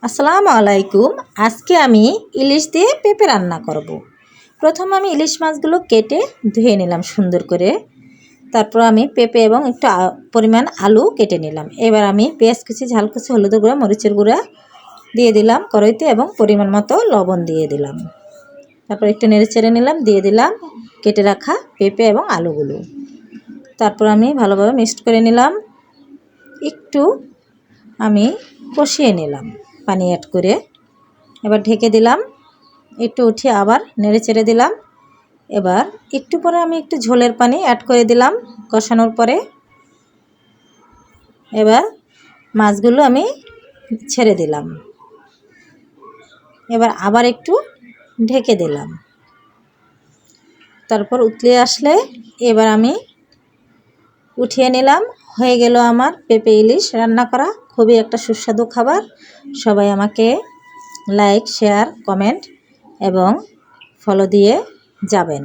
আসসালামু আলাইকুম। আজকে আমি ইলিশ দিয়ে পেঁপে রান্না করব। প্রথম আমি ইলিশ মাছগুলো কেটে ধুয়ে নিলাম সুন্দর করে। তারপর আমি পেঁপে এবং একটু পরিমাণ আলু কেটে নিলাম। এবার আমি পেঁয়াজ কুচি, ঝাল কুচি, হলুদের গুঁড়া, মরিচের গুঁড়া দিয়ে দিলাম কড়াইতে এবং পরিমাণ মতো লবণ দিয়ে দিলাম। তারপর একটু নেড়ে চেড়ে নিলাম, দিয়ে দিলাম কেটে রাখা পেঁপে এবং আলুগুলো। তারপর আমি ভালোভাবে মিক্সড করে নিলাম। একটু আমি কষিয়ে নিলাম পানি অ্যাড করে। এবার ঢেকে দিলাম, একটু উঠিয়ে আবার নেড়ে চেড়ে দিলাম। এবার একটু পরে আমি একটু ঝোলের পানি অ্যাড করে দিলাম কষানোর পরে। এবার মাছগুলো আমি ছেড়ে দিলাম। এবার আবার একটু ঢেকে দিলাম। তারপর উতলে আসলে এবার আমি উঠিয়ে নিলাম। হয়ে গেল আমার পেঁপে ইলিশ রান্না করা। খুবই একটা সুস্বাদু খাবার। সবাই আমাকে লাইক, শেয়ার, কমেন্ট এবং ফলো দিয়ে যাবেন।